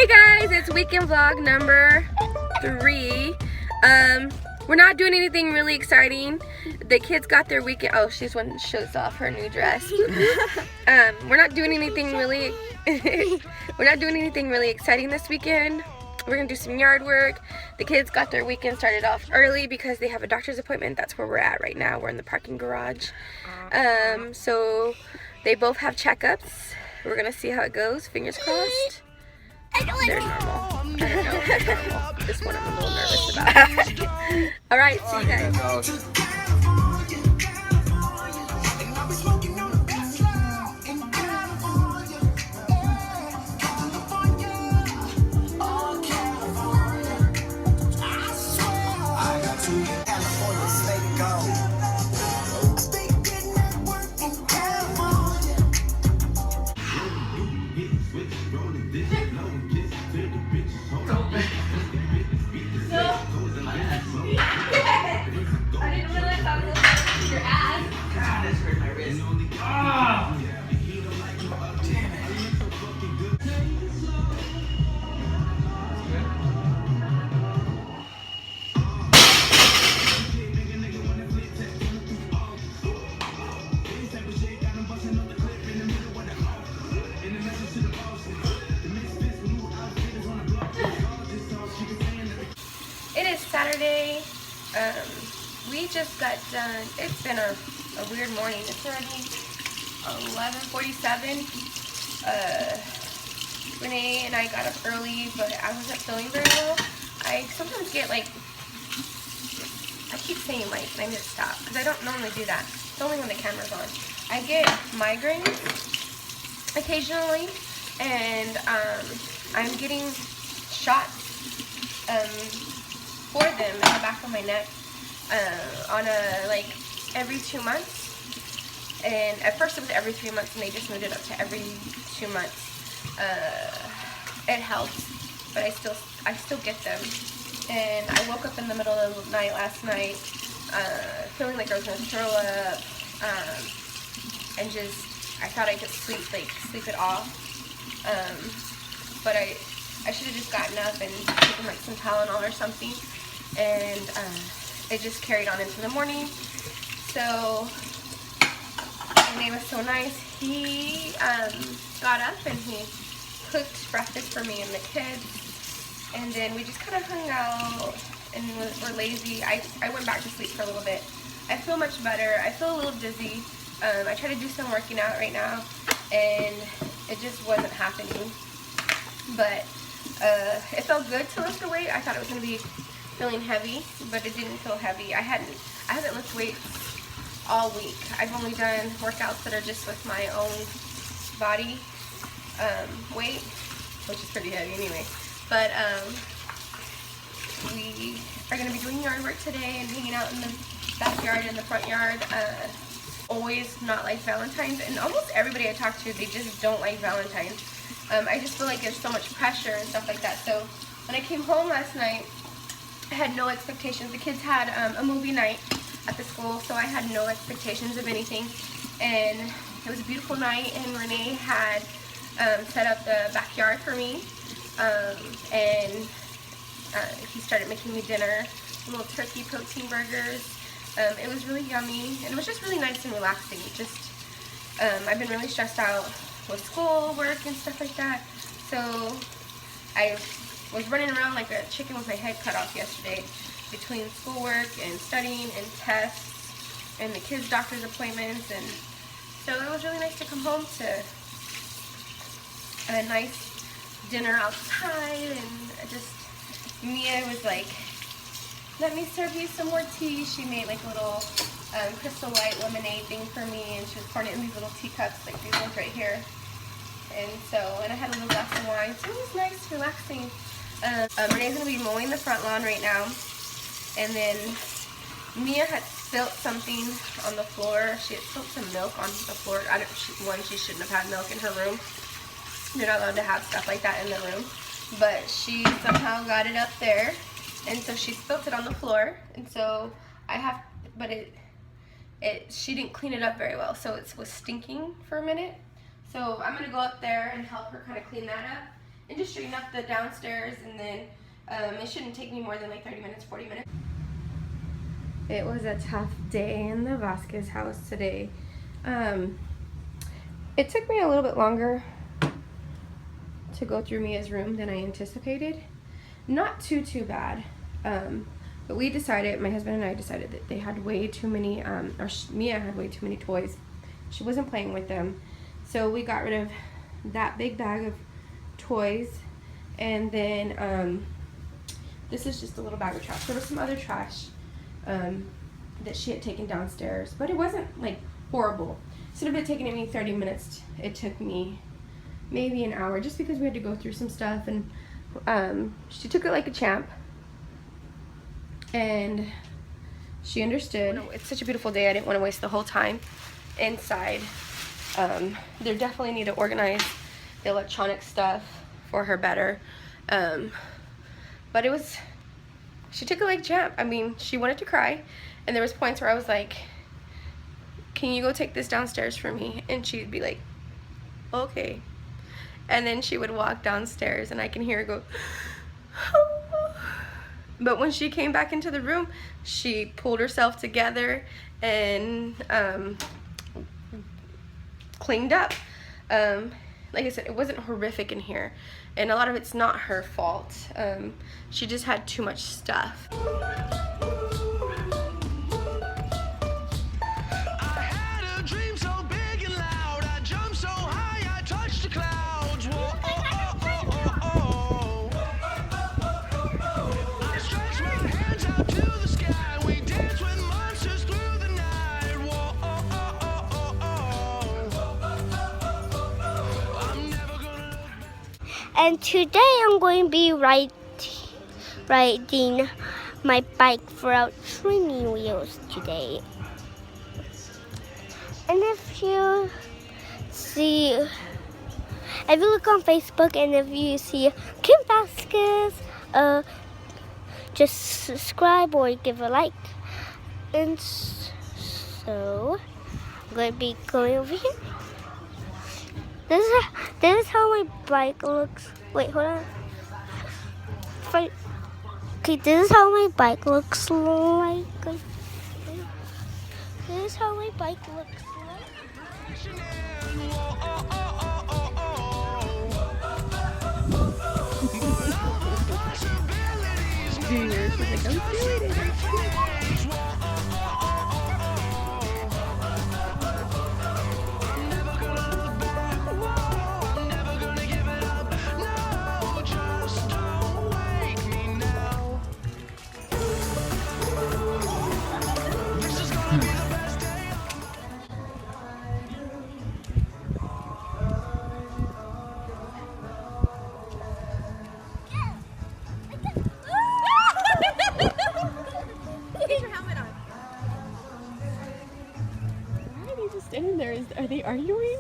guys, it's weekend vlog number 3. We're not doing anything really exciting. The kids got their weekend. Oh, she's one that shows off her new dress. We're not doing anything really. We're not doing anything really exciting this weekend. We're gonna do some yard work. The kids got their weekend started off early because they have a doctor's appointment. That's where we're at right now. We're in the parking garage. So they both have checkups. We're gonna see how it goes. Fingers crossed. They're normal. I don't know if they're normal. This one I'm a little nervous about. Alright, see you guys. It is Saturday. We just got done. It's been a weird morning. It's already 11:47. Renee and I got up early, but I wasn't feeling very well. I sometimes get like, I keep saying like, and I need to stop because I don't normally do that. It's only when the camera's on. I get migraines occasionally, and I'm getting shots for them in the back of my neck on a like every 2 months, and at first it was every 3 months, and they just moved it up to every 2 months. It helps, but I still get them, and I woke up in the middle of the night last night feeling like I was gonna throw up, and just I thought I could sleep it off, but I should have just gotten up and taken like some Tylenol or something, and it just carried on into the morning. So Renee was so nice. He got up and he cooked breakfast for me and the kids, and then we just kind of hung out and were lazy. I went back to sleep for a little bit. I feel much better. I feel a little dizzy. I try to do some working out right now, and it just wasn't happening. But it felt good to lift the weight. I thought it was going to be feeling heavy, but it didn't feel heavy. I haven't lifted weights all week. I've only done workouts that are just with my own body weight, which is pretty heavy anyway. But we are going to be doing yard work today and hanging out in the backyard and the front yard. Always not like Valentines, and almost everybody I talk to, they just don't like Valentines. I just feel like there's so much pressure and stuff like that. So when I came home last night, I had no expectations. The kids had a movie night at the school, so I had no expectations of anything. And it was a beautiful night, and Renee had set up the backyard for me. And he started making me dinner, little turkey protein burgers. It was really yummy, and it was just really nice and relaxing. Just, I've been really stressed out with school work and stuff like that, so I was running around like a chicken with my head cut off yesterday between schoolwork and studying and tests and the kids' doctor's appointments, and so it was really nice to come home to a nice dinner outside. And just Mia was like, let me serve you some more tea. She made like a little crystal light lemonade thing for me, and she was pouring it in these little teacups, like these ones right here. And I had a little glass of wine, so it was nice, relaxing. Renee's going to be mowing the front lawn right now, and then Mia had spilt something on the floor. She had spilt some milk on the floor. She shouldn't have had milk in her room. You're not allowed to have stuff like that in the room, but she somehow got it up there, and so she spilt it on the floor, and so she didn't clean it up very well, so it was stinking for a minute. So I'm going to go up there and help her kind of clean that up, and just straighten up the downstairs, and then it shouldn't take me more than like 30 minutes, 40 minutes. It was a tough day in the Vasquez house today. It took me a little bit longer to go through Mia's room than I anticipated. Not too bad. But we decided, my husband and I decided that they had way too many, Mia had way too many toys. She wasn't playing with them. So we got rid of that big bag of toys. And then this is just a little bag of trash. There was some other trash that she had taken downstairs, but it wasn't like horrible. Instead of it taking me 30 minutes, it took me maybe an hour, just because we had to go through some stuff. And she took it like a champ. And she understood. It's such a beautiful day. I didn't want to waste the whole time inside. They definitely need to organize the electronic stuff for her better. But it was, she took it like a champ. I mean, she wanted to cry. And there was points where I was like, can you go take this downstairs for me? And she'd be like, okay. And then she would walk downstairs and I can hear her go, oh. But when she came back into the room, she pulled herself together and cleaned up. Like I said, it wasn't horrific in here. And a lot of it's not her fault. She just had too much stuff. And today I'm going to be riding my bike without training wheels today. And if you look on Facebook and if you see Kim Vasquez, just subscribe or give a like. And so I'm going to be going over here. This is how my bike looks. Wait, hold on. Okay, this is how my bike looks like. This is how my bike looks like. Junior, she's like, I'm doing it. Standing there, are they arguing?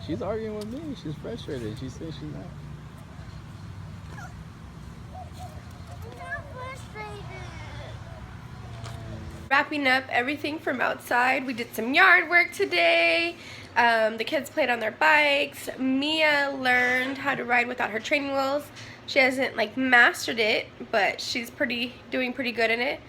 She's arguing with me. She's frustrated. She says she's not. I'm not frustrated. Wrapping up everything from outside. We did some yard work today. The kids played on their bikes. Mia learned how to ride without her training wheels. She hasn't like mastered it, but she's doing pretty good in it.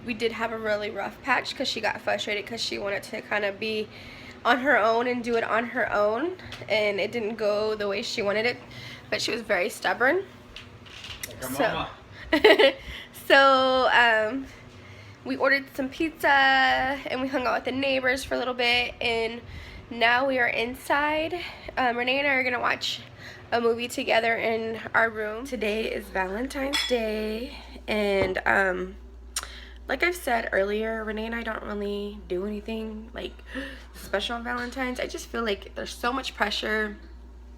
We did have a really rough patch because she got frustrated because she wanted to kind of be on her own and do it on her own, and it didn't go the way she wanted it, but she was very stubborn. So we ordered some pizza and we hung out with the neighbors for a little bit, and now we are inside. Renee and I are gonna watch a movie together in our room. Today is Valentine's Day, and like I've said earlier, Renee and I don't really do anything like special on Valentine's. I just feel like there's so much pressure.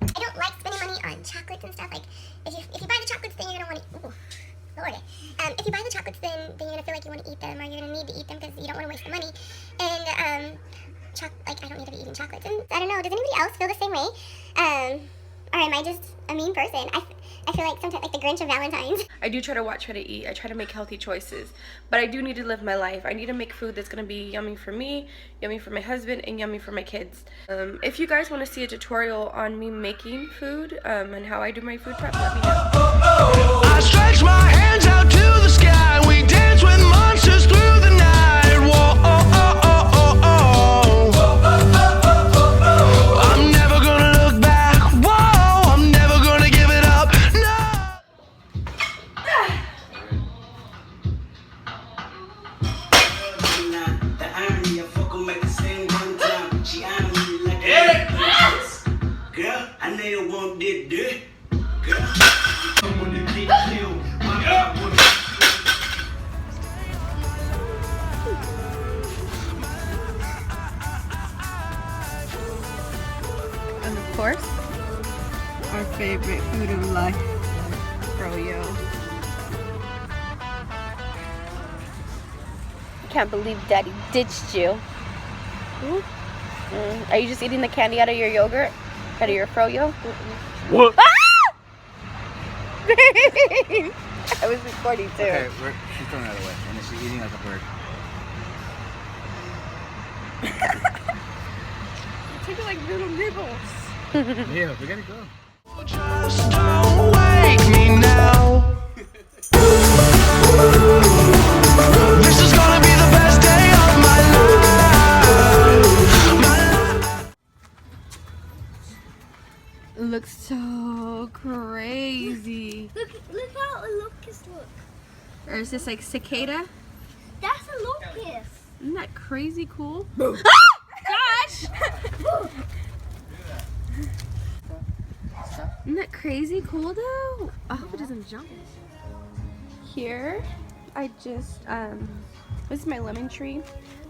I don't like spending money on chocolates and stuff. Like, if you buy the chocolates, then you're gonna want to. Ooh, Lord. If you buy the chocolates, then you're gonna feel like you want to eat them, or you're gonna need to eat them because you don't want to waste the money. And like, I don't need to be eating chocolates. And I don't know. Does anybody else feel the same way? Or am I just a mean person? I feel like sometimes like the Grinch of Valentines. I do try to watch what I eat. I try to make healthy choices, but I do need to live my life. I need to make food that's gonna be yummy for me, yummy for my husband, and yummy for my kids. If you guys want to see a tutorial on me making food and how I do my food prep, let me know. I stretch my hands out to the sky. We dance with monsters through the night. Whoa, I'm never gonna look back. Whoa, I'm never gonna give it up. No. The irony of fuck 'em at the same one time. She eyeing me like a girl, I know you want this dick. Girl, I'm gonna get killed. And of course, our favorite food of life, froyo. I can't believe Daddy ditched you. Are you just eating the candy out of your yogurt? Out of your froyo? What? Ah! I was recording too. Okay, she's throwing that away, and then she's eating like a bird. It's like little nibbles. Yeah, we gotta go. Just don't wake me now. This is gonna be the best day of my life. It looks so crazy. Look how a locust looks. There's this like cicada. That's a locust. Isn't that crazy cool? Ah! Gosh! Isn't that crazy cool though? I hope it doesn't jump. Here, I just, this is my lemon tree.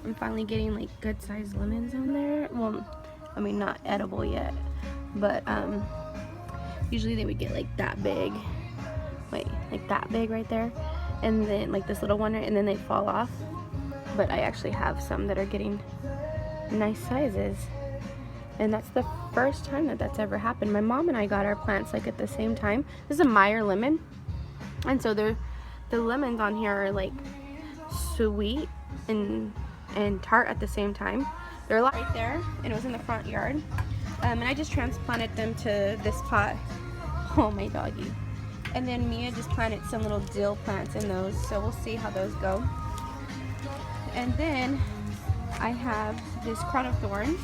I'm finally getting like good sized lemons on there. Well, I mean not edible yet, but usually they would get like that big. Wait, like that big right there. And then like this little one, and then they fall off. But I actually have some that are getting nice sizes. And that's the first time that that's ever happened. My mom and I got our plants like at the same time. This is a Meyer lemon. And so the lemons on here are like sweet and tart at the same time. They're a lot right there, and it was in the front yard. And I just transplanted them to this pot. Oh, my doggy. And then Mia just planted some little dill plants in those, so we'll see how those go. And then I have this crown of thorns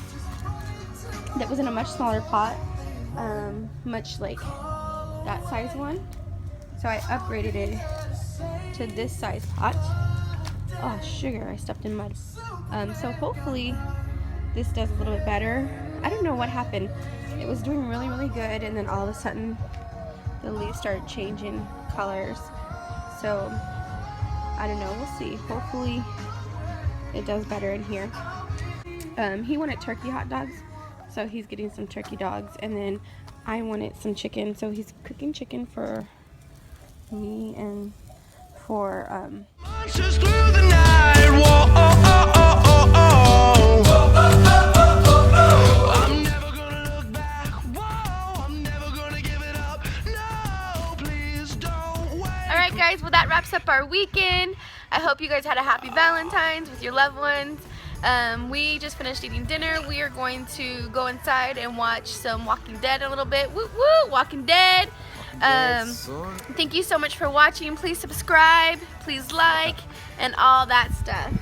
that was in a much smaller pot, much like that size one. So I upgraded it to this size pot. Oh, sugar, I stepped in mud. So hopefully this does a little bit better. I don't know what happened. It was doing really, really good, and then all of a sudden the leaves started changing colors. So I don't know, we'll see. Hopefully it does better in here. He wanted turkey hot dogs, so he's getting some turkey dogs, and then I wanted some chicken, so he's cooking chicken for me and for Monsters through the night. Whoa, I'm never gonna look back. Whoa, I'm never gonna give it up. No, please don't wait. Alright guys, well that wraps up our weekend. I hope you guys had a happy Valentine's with your loved ones. We just finished eating dinner. We are going to go inside and watch some Walking Dead a little bit. Woo woo, Walking Dead. Thank you so much for watching. Please subscribe, please like, and all that stuff.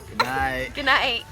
Good night. Good night.